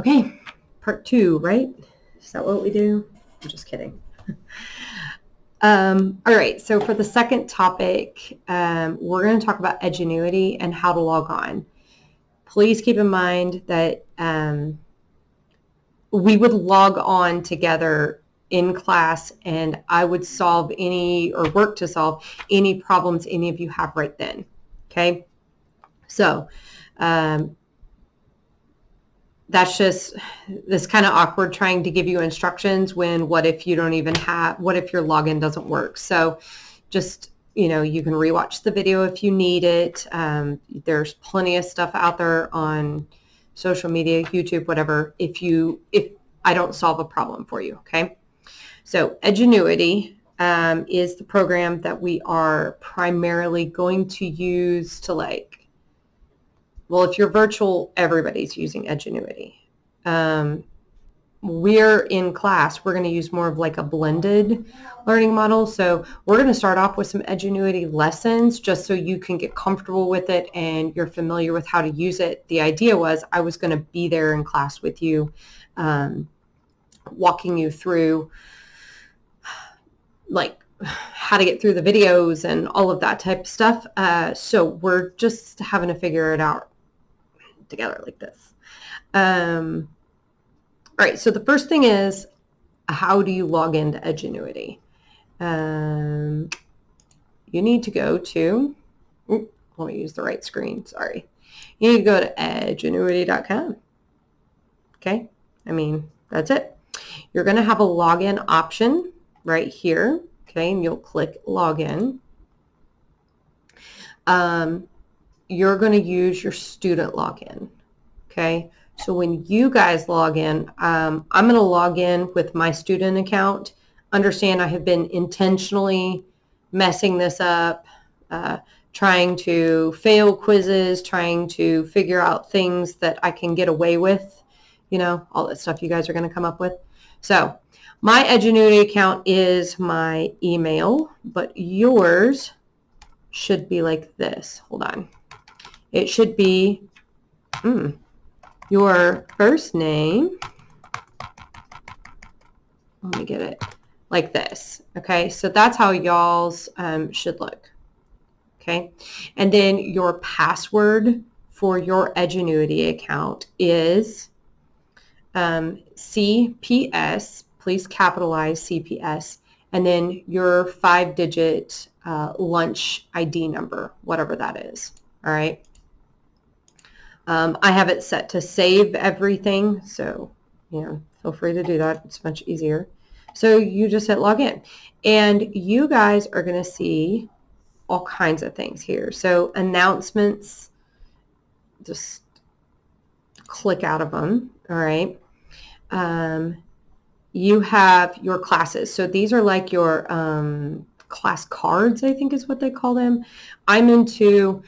Okay, part 2, right? Is that what we do? I'm just kidding. All right, so for the second topic, we're going to talk about Edgenuity and how to log on. Please keep in mind that we would log on together in class, and I would solve any, or work to solve any problems any of you have right then. Okay, so that's just this kind of awkward trying to give you instructions when what if you don't even have, what if your login doesn't work? So just, you know, you can rewatch the video if you need it. There's plenty of stuff out there on social media, YouTube, whatever, if I don't solve a problem for you, okay? So Edgenuity is the program that we are primarily going to use to, like, well, if you're virtual, everybody's using Edgenuity. We're in class, we're going to use more of like a blended learning model. So we're going to start off with some Edgenuity lessons just so you can get comfortable with it and you're familiar with how to use it. The idea was I was going to be there in class with you, walking you through like how to get through the videos and all of that type of stuff. So we're just having to figure it out together like this. All right, so the first thing is, how do you log into Edgenuity? You need to go to, let me use the right screen, sorry. You need to go to edgenuity.com. Okay, I mean, that's it. You're going to have a login option right here, okay, and you'll click login. You're going to use your student login, okay? So when you guys log in, I'm going to log in with my student account. Understand I have been intentionally messing this up, trying to fail quizzes, trying to figure out things that I can get away with, you know, all that stuff you guys are going to come up with. So my Edgenuity account is my email, but yours should be like this. Hold on. It should be your first name. Let me get it like this. Okay, so that's how y'all's should look. Okay, and then your password for your Edgenuity account is CPS. Please capitalize CPS, and then your 5-digit lunch ID number, whatever that is. All right. I have it set to save everything, so, you know, feel free to do that. It's much easier. So you just hit login, and you guys are going to see all kinds of things here. So announcements, just click out of them. All right. You have your classes. So these are like your class cards, I think is what they call them. I'm into,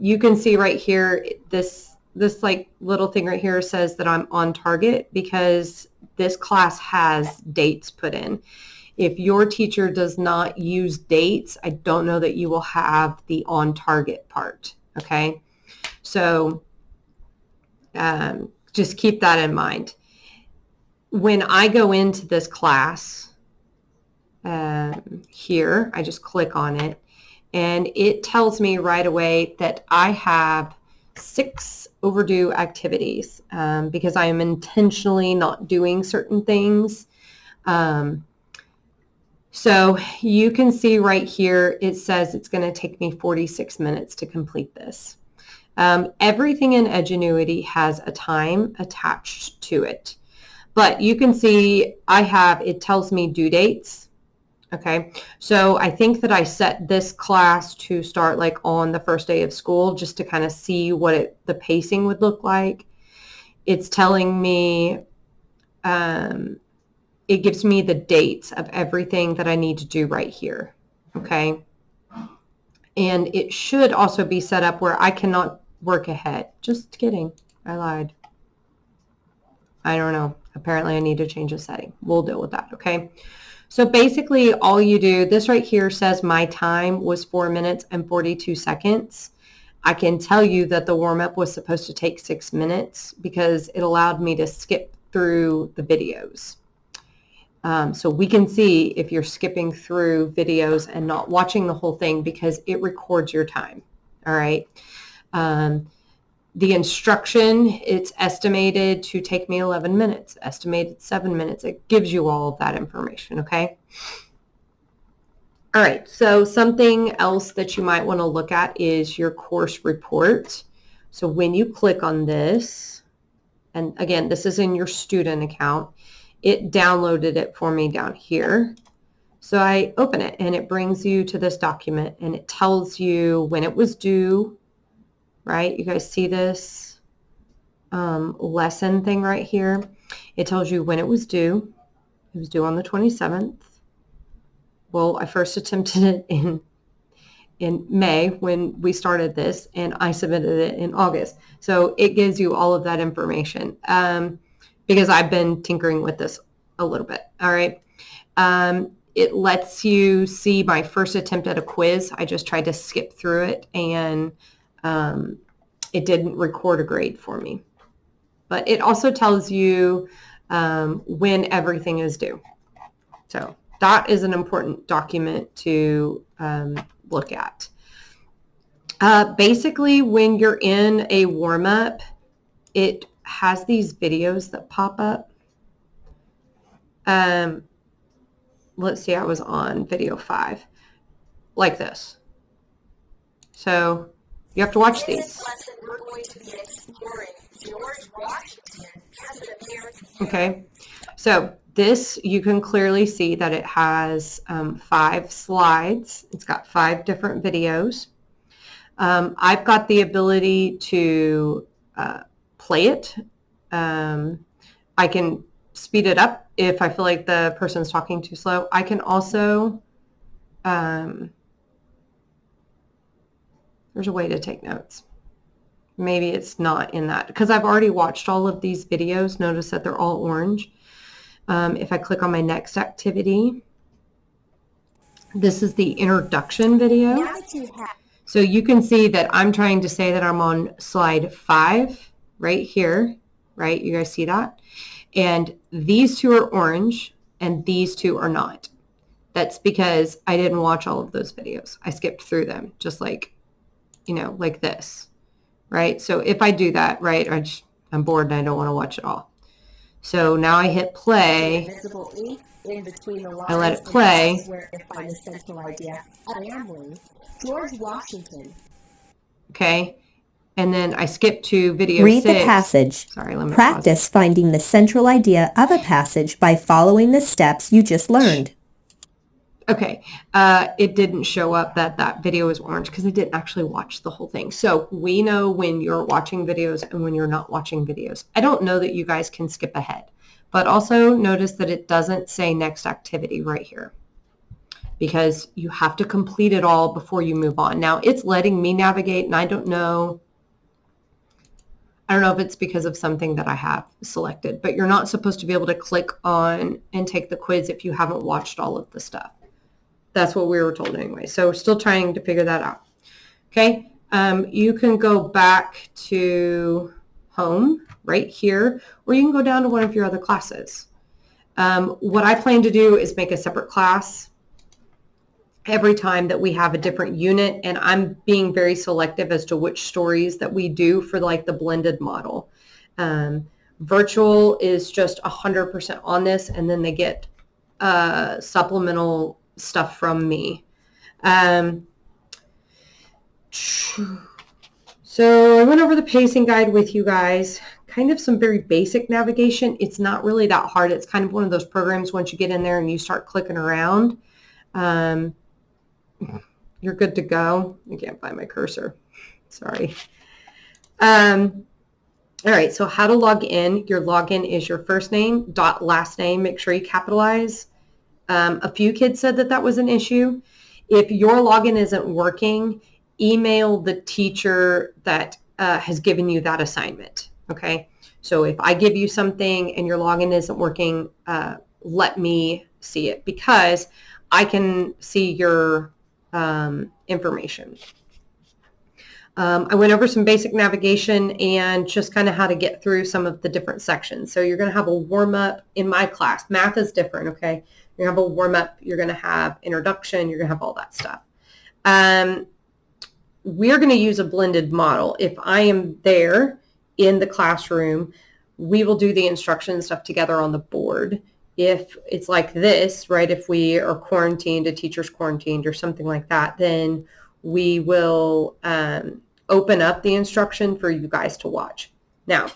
you can see right here, this like little thing right here says that I'm on target because this class has dates put in. If your teacher does not use dates, I don't know that you will have the on target part. Okay. So just keep that in mind. When I go into this class here, I just click on it, and it tells me right away that I have 6 overdue activities because I am intentionally not doing certain things. So you can see right here, it says it's going to take me 46 minutes to complete this. Everything in Edgenuity has a time attached to it. But you can see it tells me due dates. Okay, so I think that I set this class to start like on the first day of school just to kind of see what the pacing would look like. It's telling me, it gives me the dates of everything that I need to do right here. Okay, and it should also be set up where I cannot work ahead. Just kidding, I lied. I don't know. Apparently I need to change the setting. We'll deal with that, okay? So basically all you do, this right here says my time was 4 minutes and 42 seconds. I can tell you that the warm-up was supposed to take 6 minutes because it allowed me to skip through the videos. So we can see if you're skipping through videos and not watching the whole thing because it records your time. All right. The instruction, it's estimated to take me 11 minutes, estimated 7 minutes. It gives you all of that information, okay? All right, so something else that you might want to look at is your course report. So when you click on this, and again, this is in your student account, it downloaded it for me down here. So I open it and it brings you to this document and it tells you when it was due, right? You guys see this lesson thing right here? It tells you when it was due. It was due on the 27th. Well, I first attempted it in May when we started this, and I submitted it in August. So it gives you all of that information because I've been tinkering with this a little bit. All right. It lets you see my first attempt at a quiz. I just tried to skip through it, and it didn't record a grade for me. But it also tells you when everything is due. So that is an important document to look at. Basically, when you're in a warm-up, it has these videos that pop up. Let's see, I was on video 5, like this. So you have to watch these. In this lesson, we're going to be exploring George Washington as an American hero. Okay, so this, you can clearly see that it has 5 slides. It's got 5 different videos. I've got the ability to play it. I can speed it up if I feel like the person's talking too slow. I can also, there's a way to take notes. Maybe it's not in that because I've already watched all of these videos. Notice that they're all orange. If I click on my next activity, this is the introduction video. So you can see that I'm trying to say that I'm on slide 5 right here, right? You guys see that? And these 2 are orange and these 2 are not. That's because I didn't watch all of those videos. I skipped through them just like, you know, like this, right? So if I do that, right, I'm bored and I don't want to watch it all. So now I hit play. I let it play. George Washington. Okay. And then I skip to video 6. Read the passage. Sorry, let me Practice pause. finding the central idea of a passage by following the steps you just learned. Okay. It didn't show up that that video was orange because I didn't actually watch the whole thing. So we know when you're watching videos and when you're not watching videos. I don't know that you guys can skip ahead, but also notice that it doesn't say next activity right here, because you have to complete it all before you move on. Now it's letting me navigate, and I don't know if it's because of something that I have selected, but you're not supposed to be able to click on and take the quiz if you haven't watched all of the stuff. That's what we were told anyway. So we're still trying to figure that out. Okay, you can go back to home right here, or you can go down to one of your other classes. What I plan to do is make a separate class every time that we have a different unit, and I'm being very selective as to which stories that we do for like the blended model. Virtual is just 100% on this, and then they get supplemental stuff from me. So I went over the pacing guide with you guys, kind of some very basic navigation. It's not really that hard. It's kind of one of those programs once you get in there and you start clicking around, you're good to go. I can't find my cursor. Sorry. All right, so how to log in. Your login is your first name, last name. Make sure you capitalize. A few kids said that that was an issue. If your login isn't working, email the teacher that has given you that assignment, okay? So if I give you something and your login isn't working, let me see it, because I can see your information. I went over some basic navigation and just kind of how to get through some of the different sections. So you're going to have a warm-up in my class. Math is different, okay? You're going to have a warm-up. You're going to have introduction. You're going to have all that stuff. We're going to use a blended model. If I am there in the classroom, we will do the instruction stuff together on the board. If it's like this, right, if we are quarantined, a teacher's quarantined or something like that, then we will open up the instruction for you guys to watch. Now,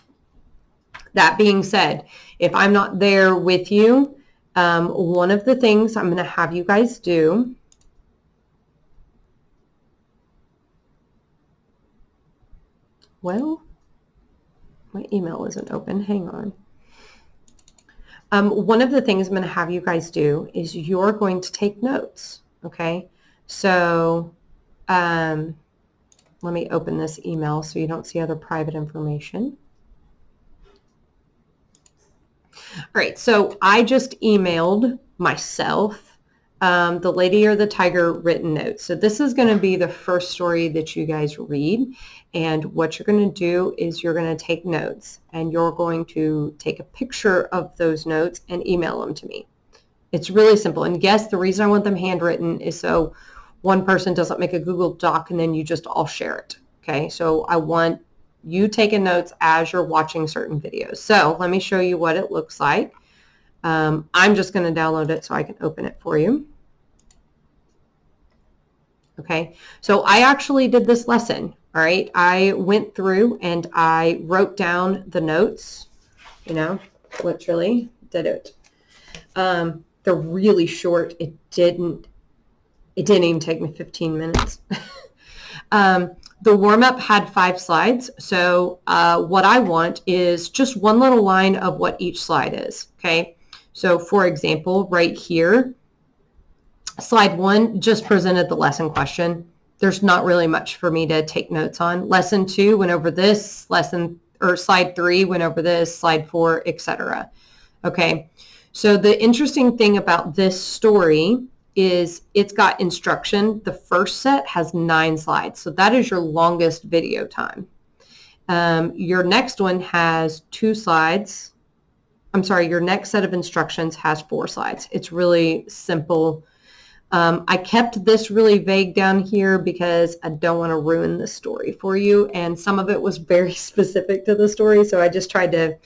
that being said, if I'm not there with you, one of the things I'm going to have you guys do well, my email isn't open. Hang on. One of the things I'm going to have you guys do is you're going to take notes, okay? So let me open this email so you don't see other private information. All right, so I just emailed myself the Lady or the Tiger written notes. So this is going to be the first story that you guys read. And what you're going to do is you're going to take notes and you're going to take a picture of those notes and email them to me. It's really simple. And yes, the reason I want them handwritten is so one person doesn't make a Google Doc and then you just all share it. Okay, so I want you taking notes as you're watching certain videos. So let me show you what it looks like. I'm just going to download it so I can open it for you. Okay, so I actually did this lesson. All right, I went through and I wrote down the notes, you know, literally did it. They're really short. It didn't even take me 15 minutes. The warm-up had 5 slides. So what I want is just one little line of what each slide is. Okay. So for example, right here, slide 1 just presented the lesson question. There's not really much for me to take notes on. Lesson 2 went over this, slide 3 went over this, slide 4, etc. Okay. So the interesting thing about this story is it's got instruction. The first set has 9 slides. So that is your longest video time. Your next one has 2 slides. I'm sorry, your next set of instructions has 4 slides. It's really simple. I kept this really vague down here because I don't want to ruin the story for you. And some of it was very specific to the story. So I just tried to,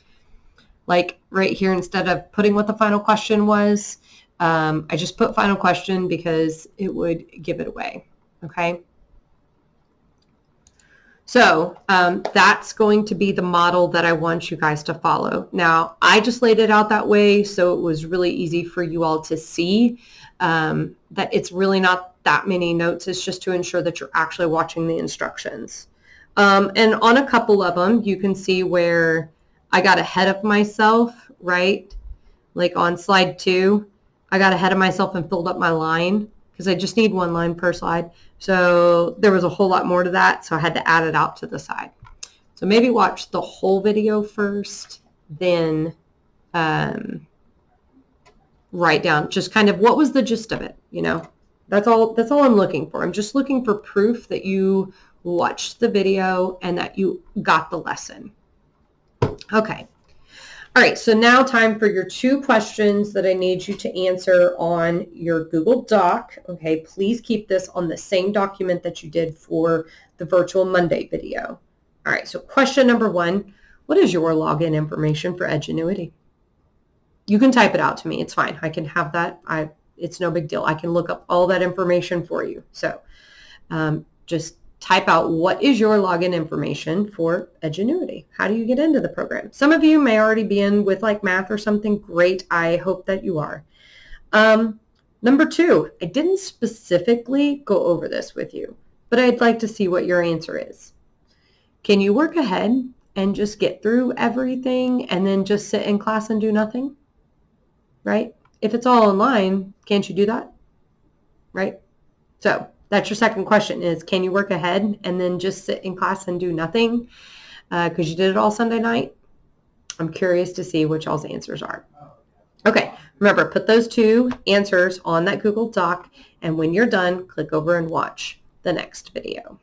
like right here, instead of putting what the final question was, I just put final question because it would give it away. Okay. So that's going to be the model that I want you guys to follow. Now, I just laid it out that way so it was really easy for you all to see that it's really not that many notes. It's just to ensure that you're actually watching the instructions. And on a couple of them, you can see where I got ahead of myself, right? Like on slide 2, I got ahead of myself and filled up my line because I just need 1 line per slide. So there was a whole lot more to that, so I had to add it out to the side. So maybe watch the whole video first, then write down just kind of what was the gist of it, you know. That's all I'm looking for. I'm just looking for proof that you watched the video and that you got the lesson. Okay. All right, so now time for your 2 questions that I need you to answer on your Google Doc. Okay, please keep this on the same document that you did for the Virtual Monday video. All right, so question number 1, what is your login information for Edgenuity? You can type it out to me. It's fine. I can have that. It's no big deal. I can look up all that information for you. So just type out what is your login information for Edgenuity. How do you get into the program? Some of you may already be in with like math or something. Great. I hope that you are. Number 2, I didn't specifically go over this with you, but I'd like to see what your answer is. Can you work ahead and just get through everything and then just sit in class and do nothing? Right? If it's all online, can't you do that? Right? So that's your second question is, can you work ahead and then just sit in class and do nothing because you did it all Sunday night? I'm curious to see what y'all's answers are. Okay, remember, put those 2 answers on that Google Doc, and when you're done, click over and watch the next video.